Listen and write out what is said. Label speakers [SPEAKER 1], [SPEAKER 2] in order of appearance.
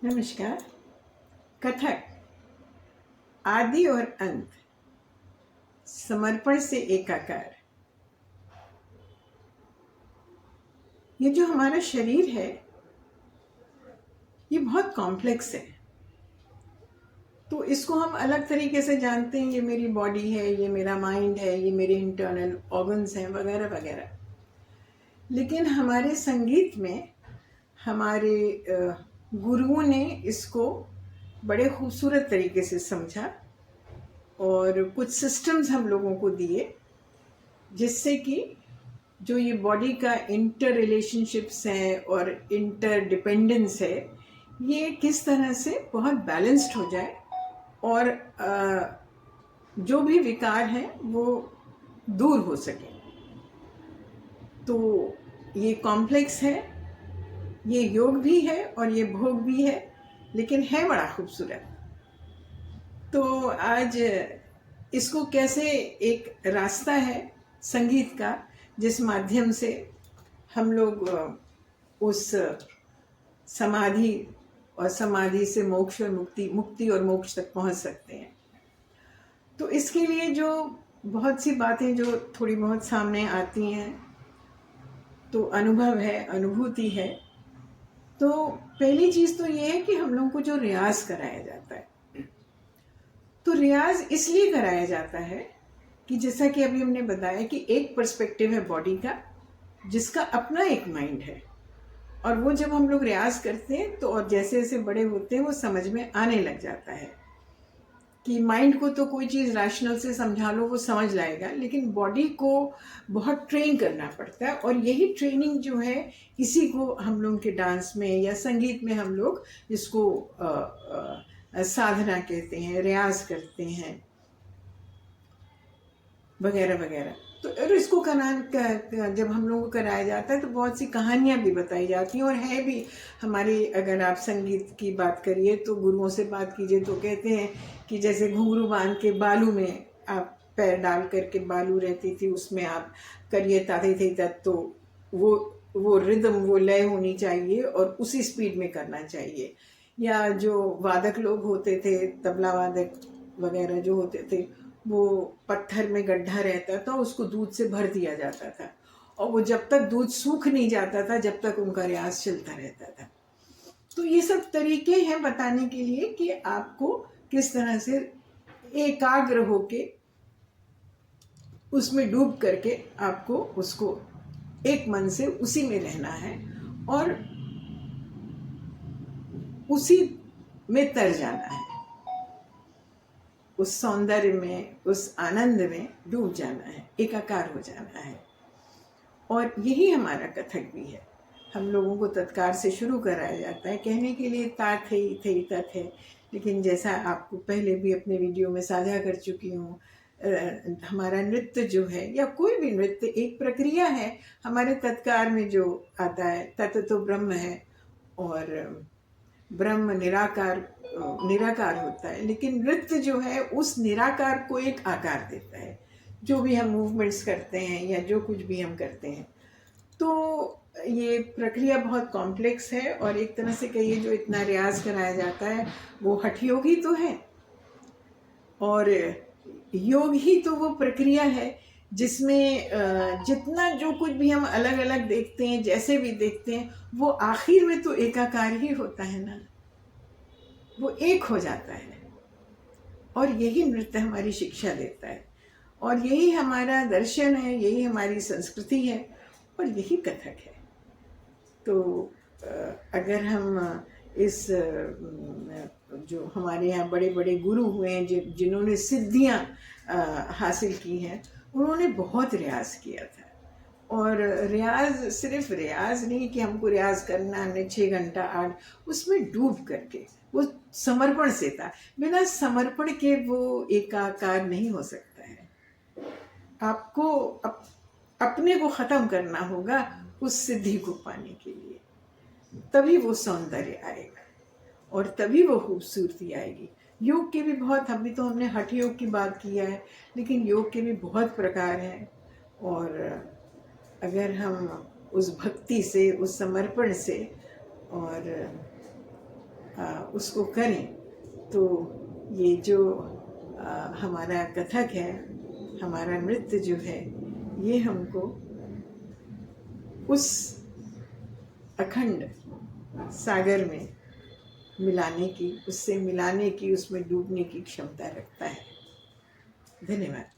[SPEAKER 1] नमस्कार। कथक आदि और अंत, समर्पण से एकाकार। ये जो हमारा शरीर है ये बहुत कॉम्प्लेक्स है। तो इसको हम अलग तरीके से जानते हैं, ये मेरी बॉडी है, ये मेरा माइंड है, ये मेरे इंटरनल ऑर्गन्स हैं, वगैरह वगैरह। लेकिन हमारे संगीत में हमारे गुरुओं ने इसको बड़े खूबसूरत तरीके से समझा और कुछ सिस्टम्स हम लोगों को दिए, जिससे कि जो ये बॉडी का इंटर रिलेशनशिप्स हैं और इंटर डिपेंडेंस है, ये किस तरह से बहुत बैलेंस्ड हो जाए और जो भी विकार हैं वो दूर हो सके। तो ये कॉम्प्लेक्स है, ये योग भी है और ये भोग भी है, लेकिन है बड़ा खूबसूरत। तो आज इसको कैसे, एक रास्ता है संगीत का जिस माध्यम से हम लोग उस समाधि और समाधि से मोक्ष और मुक्ति, मुक्ति और मोक्ष तक पहुंच सकते हैं। तो इसके लिए जो बहुत सी बातें जो थोड़ी बहुत सामने आती हैं, तो अनुभव है, अनुभूति है। तो पहली चीज़ तो ये है कि हम लोगों को जो रियाज कराया जाता है, तो रियाज इसलिए कराया जाता है कि जैसा कि अभी हमने बताया कि एक पर्सपेक्टिव है बॉडी का, जिसका अपना एक माइंड है। और वो जब हम लोग रियाज करते हैं तो और जैसे जैसे बड़े होते हैं वो समझ में आने लग जाता है कि माइंड को तो कोई चीज़ रैशनल से समझा लो वो समझ लाएगा, लेकिन बॉडी को बहुत ट्रेन करना पड़ता है। और यही ट्रेनिंग जो है, इसी को हम लोग के डांस में या संगीत में हम लोग इसको साधना कहते हैं, रियाज करते हैं, वगैरह वगैरह। तो और इसको जब हम लोगों को कराया जाता है तो बहुत सी कहानियाँ भी बताई जाती हैं और है भी हमारी। अगर आप संगीत की बात करिए तो गुरुओं से बात कीजिए तो कहते हैं कि जैसे घुंघरू बांध के बालू में आप पैर डाल करके, बालू रहती थी उसमें आप करिए ताते थे तब, तो वो रिदम, वो लय होनी चाहिए और उसी स्पीड में करना चाहिए। या जो वादक लोग होते थे, तबला वादक वगैरह जो होते थे, वो पत्थर में गड्ढा रहता था, उसको दूध से भर दिया जाता था और वो जब तक दूध सूख नहीं जाता था जब तक उनका रियाज चलता रहता था। तो ये सब तरीके हैं बताने के लिए कि आपको किस तरह से एकाग्र होके उसमें डूब करके आपको उसको एक मन से उसी में रहना है और उसी में तर जाना है, उस सौंदर्य में, उस आनंद में डूब जाना है, एकाकार हो जाना है। और यही हमारा कथक भी है। हम लोगों को तत्कार से शुरू कराया जाता है। कहने के लिए ता थे तत् है, लेकिन जैसा आपको पहले भी अपने वीडियो में साझा कर चुकी हूँ, हमारा नृत्य जो है या कोई भी नृत्य एक प्रक्रिया है। हमारे तत्कार में जो आता है, तत् तो ब्रह्म है और ब्रह्म निराकार होता है, लेकिन नृत्य जो है उस निराकार को एक आकार देता है। जो भी हम मूवमेंट्स करते हैं या जो कुछ भी हम करते हैं, तो ये प्रक्रिया बहुत कॉम्प्लेक्स है। और एक तरह से कहिए जो इतना रियाज कराया जाता है वो हठ योग ही तो है, और योग ही तो वो प्रक्रिया है जिसमें जितना जो कुछ भी हम अलग अलग देखते हैं, जैसे भी देखते हैं, वो आखिर में तो एकाकार ही होता है ना, वो एक हो जाता है। और यही नृत्य हमारी शिक्षा देता है और यही हमारा दर्शन है, यही हमारी संस्कृति है और यही कथक है। तो अगर हम इस जो हमारे यहाँ बड़े बड़े गुरु हुए हैं जिन्होंने सिद्धियाँ हासिल की हैं, उन्होंने बहुत रियाज किया था। और रियाज सिर्फ रियाज नहीं कि हमको रियाज करना है 6 घंटा 8, उसमें डूब करके, वो समर्पण से था। बिना समर्पण के वो एकाकार नहीं हो सकता है। आपको अपने को ख़त्म करना होगा उस सिद्धि को पाने के लिए, तभी वो सौंदर्य आएगा और तभी वो खूबसूरती आएगी। योग के भी बहुत, अभी तो हमने हठ योग की बात किया है, लेकिन योग के भी बहुत प्रकार हैं। और अगर हम उस भक्ति से, उस समर्पण से और उसको करें तो ये जो हमारा कथक है, हमारा नृत्य जो है, ये हमको उस अखंड सागर में मिलाने की, उससे मिलाने की, उसमें डूबने की क्षमता रखता है। धन्यवाद।